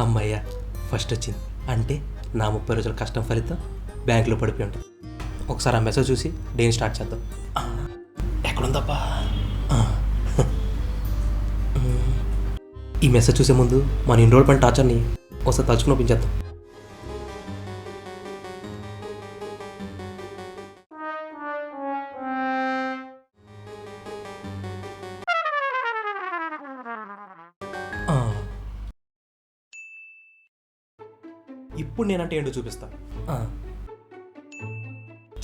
అమ్మయ్య ఫస్ట్ వచ్చింది అంటే నా 30 రోజుల కష్టం ఫలితం బ్యాంకులో పడిపోయి ఉంటుంది. ఒకసారి ఆ మెసేజ్ చూసి డేని స్టార్ట్ చేద్దాం. ఎక్కడుందబ్బా? ఈ మెసేజ్ చూసే ముందు మన ఇన్ని రోజుల పని టార్చర్ని ఒకసారి తలుచుకుని ఒప్పించేద్దాం. ఇప్పుడు నేనంటే ఏంటో చూపిస్తా.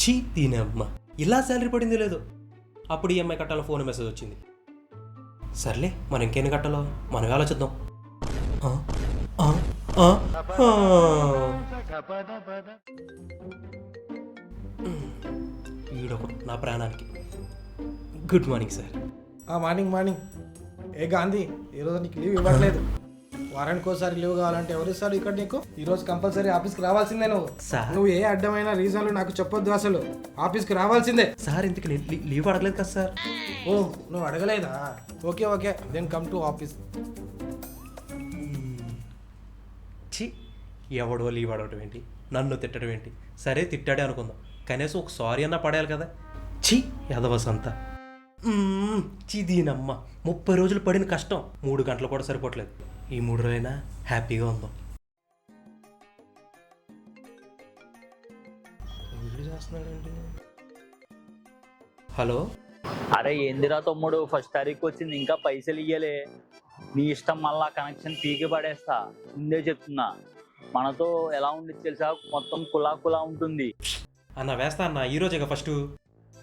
చీ దీనే అమ్మ, ఇలా శాలరీ పడింది లేదు. అప్పుడు ఈఎంఐ కట్టాలో ఫోన్ మెసేజ్ వచ్చింది. సర్లే మనం ఇంకేం కట్టాలో మనం ఆలోచిద్దాం. ఈడొకడు నా ప్రాణానికి. Good morning sir. మార్నింగ్. ఏ గాంధీ, ఈరోజు నీకు లీవ్ ఇవ్వట్లేదు. వారానికి ఒకసారి లీవ్ కావాలంటే ఎవరు ఇస్తారు ఇక్కడ నీకు? ఈరోజు కంపల్సరీ ఆఫీస్కి రావాల్సిందే. నువ్వు ఏ అడ్డమైన రీజన్లు నాకు చెప్పొద్దు, అసలు ఆఫీస్కి రావాల్సిందే. సార్ ఇంతకు లీవ్ అడగలేదు కదా సార్. ఓ నువ్వు అడగలేదా? Okay then come to office. ఛీ, ఎవడో లీవ్ అడగటం ఏంటి, నన్ను తిట్టడం ఏంటి? సరే తిట్టాడే అనుకుందాం, కనీసం ఒక సారీ అన్నా పడేయాలి కదా. ఛీ ఎదవసంతా. చీ దీనమ్మ, 30 రోజులు పడిన కష్టం 3 గంటలు కూడా సరిపోవట్లేదు. ఈ 3 రోజులైనా హ్యాపీగా ఉందాం. హలో. అరే ఏందిరా తమ్ముడు, ఫస్ట్ తారీఖు వచ్చింది ఇంకా పైసలు ఇయ్యలే. నీ ఇష్టం, మళ్ళా కనెక్షన్ పీకి పడేస్తా. ముందే చెప్తున్నా, మనతో ఎలా ఉంది తెలుసా, మొత్తం కులా ఉంటుంది అన్న. వేస్తా అన్న, ఈరోజే ఫస్ట్.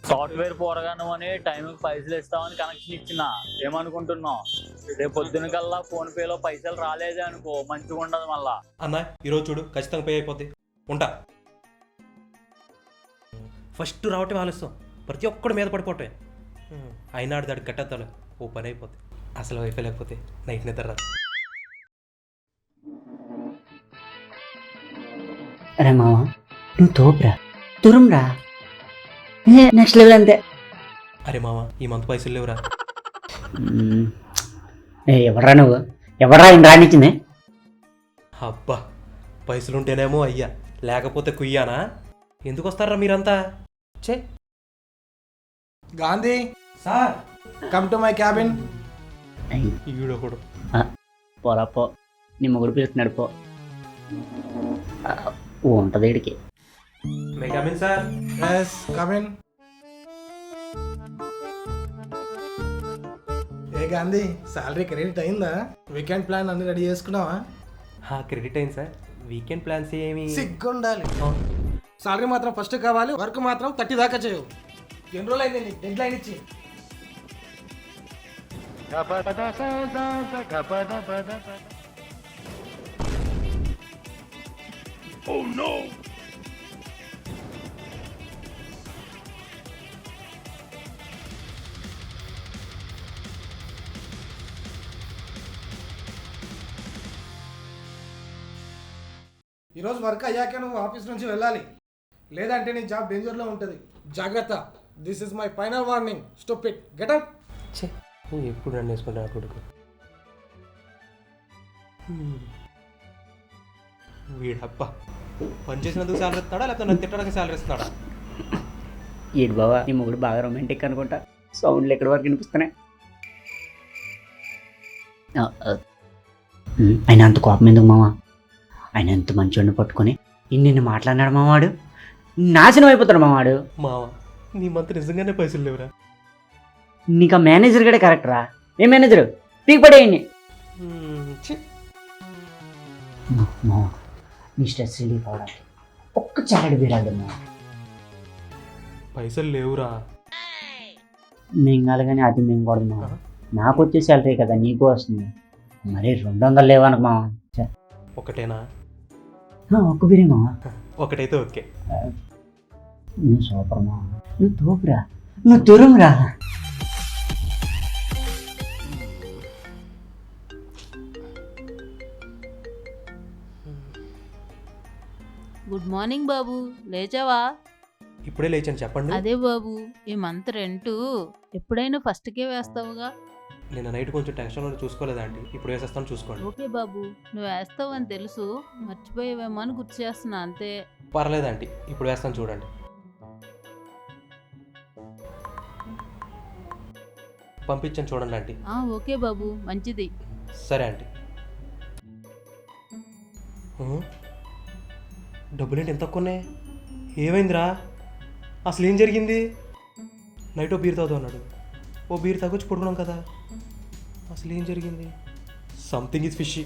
సాఫ్ట్వేర్ పోరగాను అని టైంకి పైసలు ఇస్తామని కనెక్షన్ ఇచ్చిన. ఏమనుకుంటున్నావు? రేపు పొద్దున కల్లా ఫోన్ పేలో పైసలు రాలేదే అనుకో, మంచిగా ఉండదు మళ్ళా. అన్న ఈరోజు చూడు, ఖచ్చితంగా పే అయిపోద్ది. ఉంటా. ఫస్ట్ రావటం ఆలస్యం, ప్రతి ఒక్కడి మీద పడిపోవటం. అయినాడు దాడికి కట్టేద్దాం, ఓ పని అయిపోద్ది. అసలు వైఫై లేకపోతే నైట్ నిద్ర రాదు. అరే మావా, నువ్వు తోపురా, తురుమ్రా, నెక్స్ట్ లెవెల్ అంతే. అరే మామ, ఈ మంత్ పైసలు లేవురా. ఎవరా నువ్వు? ఎవరా ఇంత రానిచ్చింది? అబ్బా, పైసలుంటేనేమో అయ్యా, లేకపోతే కుయ్యానా? ఎందుకు వస్తారా మీరంతా? చే Gandhi sir, come to my cabin. ఈడొకడు. పోరా పో, నీ మొగుడు పిలుస్తున్నాడు పో. ఉంటుంది వీడికి. May come in sir. yes come in. ఏ గాంధీ, సాలరీ క్రెడిట్ అయిందా? వీకెండ్ ప్లాన్ అన్ని రెడీ చేసుకున్నావా? క్రెడిట్ అయింది సార్. వీకెండ్ ప్లాన్స్ ఏమి? సిగ్గుండాలి. సాలరీ మాత్రం ఫస్ట్ కావాలి, వర్క్ మాత్రం 30 దాకా చేయవు. ఎన్ని రోజులు అయింది నీకు డెడ్ లైన్ ఇచ్చి? Oh no! ఈరోజు వర్క్ అయ్యాక నువ్వు ఆఫీస్ నుంచి వెళ్ళాలి, లేదంటే నీ జాబ్ డేంజర్లో ఉంటుంది. జాగ్రత్త. This is my final warning. Stop it. Get out. ఛే, ఎప్పుడు నన్ను వేసుకుంటా కొడుకు. వీడప్ప పని చేసినందుకు శాలరీ ఇస్తాడా, లేకపోతే నన్ను తిట్టడానికి శాలరీ ఇస్తాడా? ఏంటి బావా, నీ మొగుడు బాగా రొమాంటిక్ అనుకుంటా. సౌండ్లు ఎక్కడి వరకు వినిపిస్తున్నాయి. ఆయన అంత కోపం ఎందుకు మావా? ఆయన ఎంత మంచి పట్టుకొని ఇన్ని మాట్లాడినాడు మావాడు. నాశనం అయిపోతాడు మావాడు. మావ, నీ మంత్ నిజంగానే పైసలు లేవురా. నీకు ఆ మేనేజర్ కూడా కరెక్టరా? ఏ మేనేజరు పీక్ పడేయండి. నీ స్ట్రెస్ రిలీఫ్ అవడానికి ఒక్క చాలడు వీరాడు. పైసలు లేవురా. మింగాలి కానీ అది మింగకూడదు మా. నాకు వచ్చే శాలరీ కదా నీకు వస్తుంది, మరి 200 లేవనుకు మా. ఒకటేనా? ఒక్క బిర్యా మావా. ఒకటైతే ఓకే. నువ్వు సూపర్ మా, నువ్వు తోపురా, నువ్వు తురుమురా. గుడ్ మార్నింగ్ బాబు, లేచావా? ఇప్పుడే లేచాను, చెప్పండి. అదే బాబు, ఈ మంత్ రెంట్ ఎప్పుడైనా ఫస్ట్కే వేస్తావుగా. నిన్న నైట్ కొంచెం టెన్షన్లో చూసుకోలేదా ఆంటీ, ఇప్పుడు వేసేస్తాను చూసుకోండి. ఓకే బాబు, నువ్వు వేస్తావని తెలుసు, మర్చిపోయావేమో అని గుర్తు చేస్తున్నా అంతే. పర్లేదు ఆంటీ, ఇప్పుడు వేస్తాను చూడండి. పంపించాను చూడండి ఆంటీ. ఓకే బాబు, మంచిది. సరే ఆంటీ. డబ్బులేంటి ఎంత తక్కువ ఉన్నాయి? ఏమైందిరా? అసలు ఏం జరిగింది? నైట్ ఓ బీర్ తాగుతూ అన్నాడు, ఓ బీర్ తాగొచ్చి పడుకున్నాం కదా, అసలు ఏం జరిగింది? Something is fishy.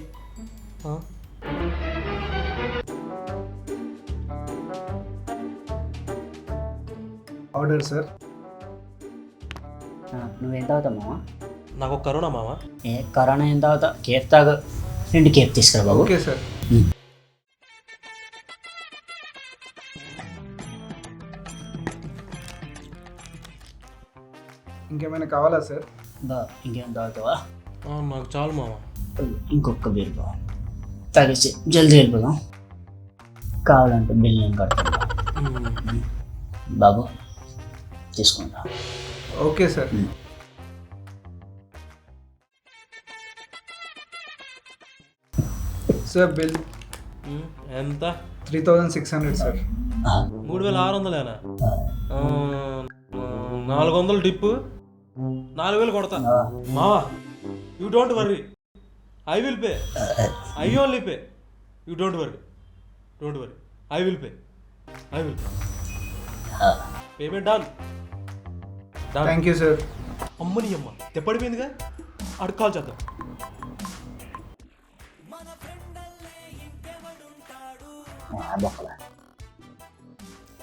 Order sir. నువ్వేం తాగుతావు మామ? నాకు ఒక కరోనా మామ. ఏ కరోనా ఏం తాగుతావు? కేఫ్ తాగు. 2 కేఫ్ తీసుకురా బాబు. Okay sir. ఇంకేమైనా కావాలా సార్? ఇంకేం తాగుతావా? నాకు చాలు మామ. ఇంకొక బీర్ బాబు తాగేసి జల్దీ వెళ్ళిపోదాం. కావాలంటే బిల్ నేను కడతాను బాబు, తీసుకుంటా. Okay sir. సార్ బిల్ ఎంత? 3600 సార్. 3600 400 టిప్పు, 4000 కొడతా మావా. You don't worry, I will pay. I only pay, you don't worry. I will pay. Payment done. Thank you sir. అమ్మని అమ్మ తెప్పడిపోయిందిగా, అడకాల్ చేద్దాం.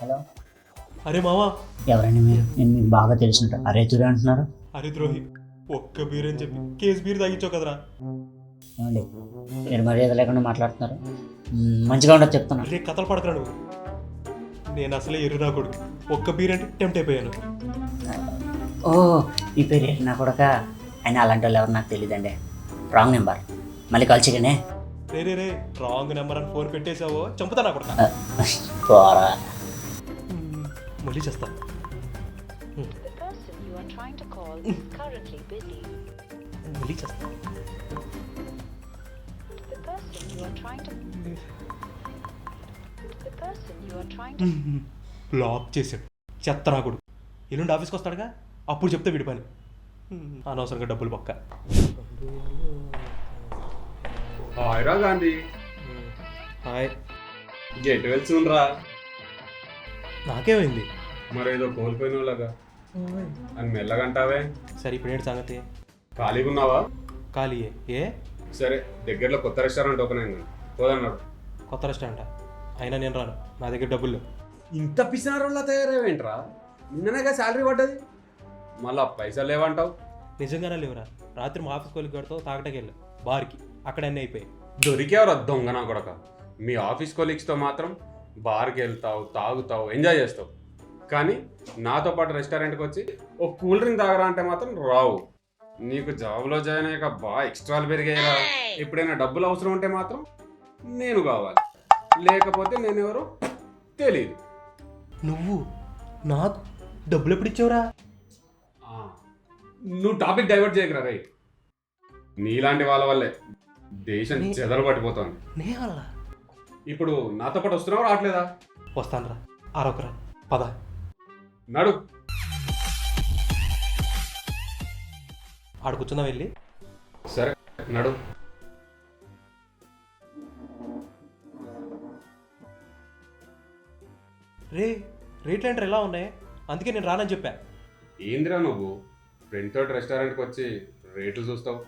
హలో, అరే మావా. ఎవరండి మీరు? నేను మీకు బాగా తెలిసినట్టు అరే తురే అంటున్నారు. అరే ద్రోహి, ఒక్క బీర్ అని చెప్పి కేసు బీర్ తాగించావు కదరా. ఏమండి మీరు మర్యాద లేకుండా మాట్లాడుతున్నారు? మంచిగా ఉండదు చెప్తున్నా. అరే కథలు పడకరా నువ్వు. నేను అసలే ఎర్రునా కొడుకు, ఒక్క బీర్ అంటే టెంప్ట్ అయిపోయాను. ఓ ఈ పేరు నా కొడక. అయినా అలాంటి వాళ్ళు ఎవరు నాకు తెలియదండి. రాంగ్ నెంబర్, మళ్ళీ కాల్ చేయగానే. రే రాంగ్ నెంబర్ అని ఫోన్ పెట్టేసావో చంపుతా నా కొడుకు. పోరా. మళ్ళీ చేస్తా. మళ్ళీ చేస్తా. బ్లాక్ చేశాడు చెత్త నా కొడుకు. ఎల్లుండి ఆఫీస్కి వస్తాడుగా, అప్పుడు చెప్తే వీడి పని. అనవసరంగా డబ్బులు పక్క. హాయ్రా గాంధీ. హాయ్. ఎటు వెళ్తుండ్రా? నాకేమైంది? మరేదో కోల్పోయిన వాళ్ళగా అని మెల్లగంటావే. సరే ఇప్పుడు ఏంటి సంగతి? ఖాళీగా ఉన్నావా? ఖాళీయే. ఏ? సరే, దగ్గరలో కొత్త రెస్టారెంట్ ఓపెన్ అయింది, పోదన్నాడు. కొత్త రెస్టారెంటా? అయినా నేను రాను, నా దగ్గర డబ్బులు లేవు. ఇంత పిసినారోళ్ళ తయారేవేంట్రా? నిన్ననేగా శాలరీ పడ్డది, మళ్ళా పైసలు లేవంటావు. నిజంగానే లేవురా. రాత్రి మా ఆఫీస్ కొలికి గడితో తాగటకి వెళ్ళా బార్కి, అక్కడ అన్నీ అయిపోయాయి. దొరికేవరా దొంగ నా కొడక. మీ ఆఫీస్ కొలీగ్స్తో మాత్రం బార్కి వెళ్తావు, తాగుతావు, ఎంజాయ్ చేస్తావు. కానీ నాతో పాటు రెస్టారెంట్కి వచ్చి ఓ కూల్ డ్రింక్ తాగరా అంటే మాత్రం రావు. నీకు జాబ్లో జాయిన్ అయ్యాక బాగా ఎక్స్ట్రాలు పెరిగాయిరా. ఎప్పుడైనా డబ్బులు అవసరం ఉంటే మాత్రం నేను కావాలి, లేకపోతే నేనెవరో తెలియదు. నువ్వు నాకు డబ్బులు ఎప్పుడు ఇచ్చావురా? నువ్వు టాపిక్ డైవర్ట్ చేయకరా రే. నీలాంటి వాళ్ళ వల్లే దేశం చెదలు పట్టిపోతుంది. నే వల్ల. ఇప్పుడు నాతో పాటు వస్తున్నావు, రావట్లేదా? వస్తాను రా, ఆరొకరా, పద. నడు. ఆడ కూర్చుందా వెళ్ళి? సరే నడు. రేట్లు ఏంటారు ఎలా ఉన్నాయి? అందుకే నేను రానని చెప్పా. ఏందిరా నువ్వు ఫ్రెండ్ తోటి రెస్టారెంట్కి వచ్చి రేట్లు చూస్తావు?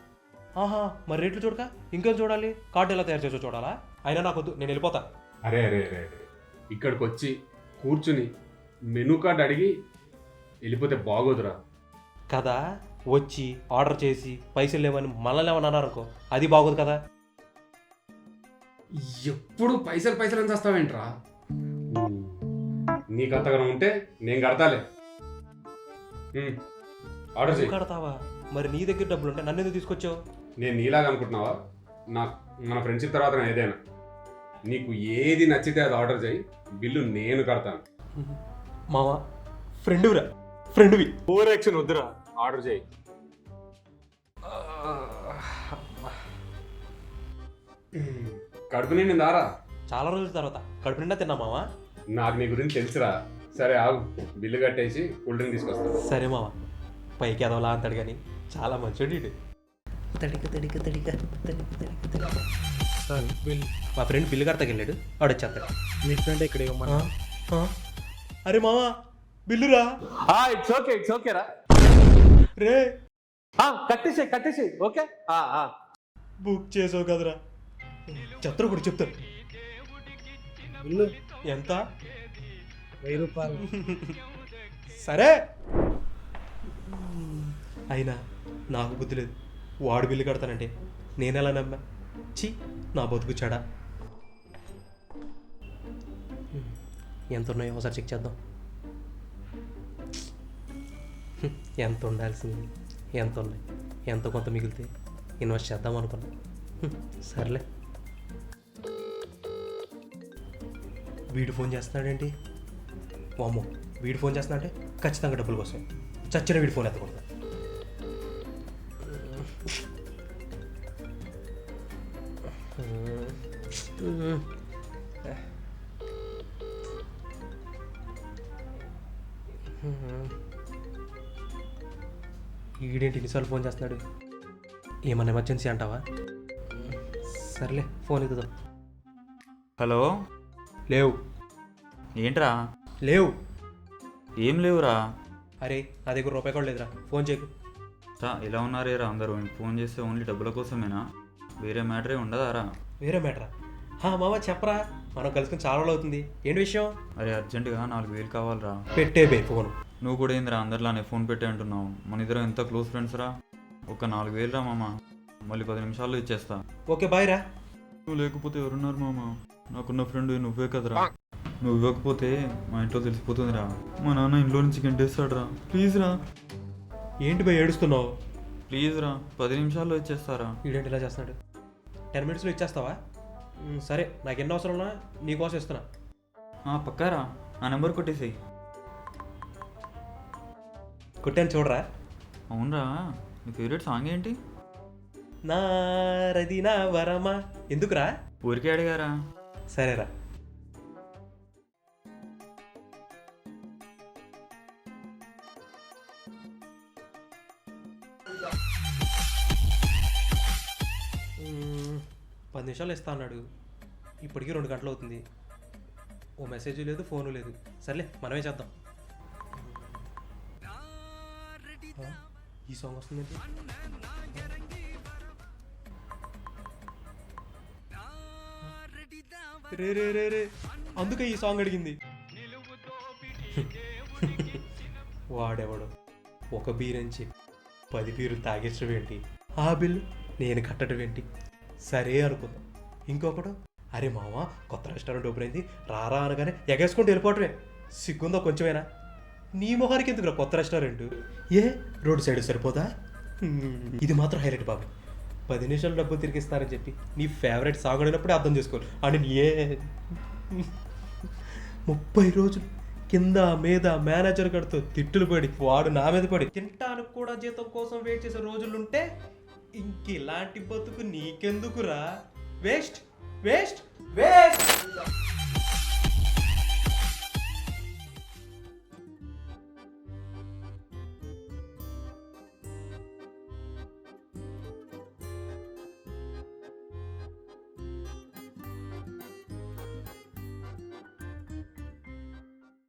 మరి రేట్లు చూడక ఇంకేం చూడాలి? కార్డు ఎలా తయారు చేసో చూడాలా? అయినా నాకు వద్దు, నేను వెళ్ళిపోతా. అరే అరే అరే అరే, ఇక్కడికి వచ్చి కూర్చుని మెనూ కార్డ్ అడిగి వెళ్ళిపోతే బాగోదురా. కదా, వచ్చి ఆర్డర్ చేసి పైసలు లేవని మళ్ళీ ఏమన్నా అన్నారనుకో, అది బాగోదు కదా. ఎప్పుడు పైసలు పైసలు అని చేస్తావేంట్రా? నీకు అంతగా ఉంటే నేను కడతాలే. ఆర్డర్ చేయి. కడతావా? మరి నీ దగ్గర డబ్బులు ఉంటే నన్ను ఎందుకు తీసుకొచ్చావు? నేను నీలాగా అనుకుంటున్నావా? మన ఫ్రెండ్షిప్ తర్వాత ఏదైనా నీకు ఏది నచ్చితే అది ఆర్డర్ చేయి, బిల్లు నేను కడతాను. మావా, ఫ్రెండ్విరా, ఫ్రెండ్వి. ఓవర్ యాక్షన్ వద్దురా, ఆర్డర్ చేయి. కడుపు నిండిందారా? చాలా రోజుల తర్వాత కడుపు నిండా తిన్నా మావా. నాకు నీ గురించి తెలుసురా. సరే ఆగు, బిల్లు కట్టేసి కూల్ డ్రింక్ తీసుకొస్తాను. సరే మావా, పైకి ఎదవలా అంటాడు కానీ చాలా మంచోడు వీడు. Sir bill. మా ఫ్రెండ్ బిల్లు కడతాకి వెళ్ళాడు, వాడు వచ్చేస్తాడు. మీ ఫ్రెండ్ ఇక్కడ ఇవ్వమన్నా. అరే మావా బిల్లురా. ఇట్స్ ఓకే రా. రే కట్టేసి ఓకే. బుక్ చేసావు కదరా. చెత్తరు కూడా చెప్తారు. బిల్లు ఎంత? 1000 రూపాయలు. సరే అయినా నాకు బుద్ధి లేదు. వాడు బిల్లు కడతానంటే నేనెలా నమ్మా? ఛీ, నా బతుకు చెడా. ఎంత ఉన్నాయో ఒకసారి చెక్ చేద్దాం. ఎంత ఉండాల్సింది, ఎంత ఉన్నాయి, ఎంత కొంత మిగిలితే ఇన్వెస్ట్ చేద్దాం అనుకున్నా. సర్లే. వీడు ఫోన్ చేస్తున్నాడేంటి? వామ్మో, వీడు ఫోన్ చేస్తున్నాడంటే ఖచ్చితంగా డబ్బుల కోసం. చచ్చిన వీడి ఫోన్ ఎత్తకూడదు. ఈడేంటి ఇన్నిసార్లు ఫోన్ చేస్తున్నాడు? ఏమన్నా ఎమర్జెన్సీ అంటావా? సర్లే, ఫోన్ ఎత్తుదాం. హలో, లేవు. ఏంట్రా? లేవు. ఏం లేవురా. అరే నా దగ్గర రూపాయి కూడా లేదురా, ఫోన్ చేయకు. ఎలా ఉన్నారేరా అందరూ? ఫోన్ చేస్తే ఓన్లీ డబ్బుల కోసమేనా? వేరే మ్యాటరే ఉండదారా? వేరే మ్యాటరా? మామ చెప్పరా, మనం కలుసుకుని చాలా రోజులు అవుతుంది. ఏంటి విషయం? అరే అర్జెంటుగా 4000 కావాలరా. పెట్టే బే ఫోను. నువ్వు కూడా ఏందిరా అందరిలానే ఫోన్ పెట్టే అంటున్నావు? మన ఇద్దరం ఎంత క్లోజ్ ఫ్రెండ్స్ రా. ఒక 4000 రా మామ, మళ్ళీ 10 నిమిషాల్లో ఇచ్చేస్తా. ఓకే బాయ్ రా. నువ్వు లేకపోతే ఎవరున్నారు మామ? నాకున్న ఫ్రెండ్ నువ్వే కదరా. నువ్వు ఇవ్వకపోతే మా ఇంట్లో తెలిసిపోతుందిరా. మా నాన్న ఇంట్లో నుంచి గంటేస్తాడు రా. ప్లీజ్ రా. ఏంటి బాయ్ ఏడుస్తున్నావు? ప్లీజ్ రా, 10 నిమిషాల్లో ఇచ్చేస్తారా. వీడేంటి ఇలా చేస్తున్నాడు? 10 మినిట్స్లో ఇచ్చేస్తావా? సరే, నాకు ఎన్ని అవసరం ఉన్నా నీకోసం ఇస్తున్నా. పక్కారా, నా నెంబర్ కొట్టేసేయి. కొట్టాను చూడరా. అవునరా, నీ ఫేవరెట్ సాంగ్ ఏంటి? నా రది నా వరమా. ఎందుకురా? ఊరికే అడిగారా. సరేరా. మ్మ్, 10 నిమిషాలు ఇస్తా అన్నాడు. ఇప్పటికీ 2 గంటలు అవుతుంది. ఓ మెసేజ్ లేదు, ఫోను లేదు. సర్లే, మనమే చేద్దాం. ఈ సాంగ్ వస్తుందండి. రే రే రే రే, అందుకే ఈ సాంగ్ అడిగింది. వాడెవడు ఒక బీరంచి 10 బీరులు తాగించడం ఏంటి? ఆ బిల్లు నేను కట్టడం ఏంటి? సరే అనుకుందాం. ఇంకొకడు, అరే మామ కొత్త రెస్టారెంట్ ఓపెన్ అయింది రారా అనగానే ఎగేసుకుంటూ వెళ్ళిపోవటమే. సిగ్గుందో కొంచెమైనా? నీ మొహానికి ఎందుకురా కొత్త రెస్టారెంట్? ఏ రోడ్ సైడ్ సరిపోదా? ఇది మాత్రం హైలైట్ బాబు. 10 నిమిషాలు డబ్బులు తిరిగిస్తారని చెప్పి నీ ఫేవరెట్ సాంగ్ అడిగినప్పుడే అర్థం చేసుకోవాలి. అని ఏ 30 రోజులు కింద మీద మేనేజర్ గడితో తిట్టులు పడి వాడు నా మీద పడి తింటానికి కూడా జీతం కోసం వెయిట్ చేసే రోజులుంటే ఇంక ఇలాంటి బతుకు నీకెందుకురా? Waste waste waste.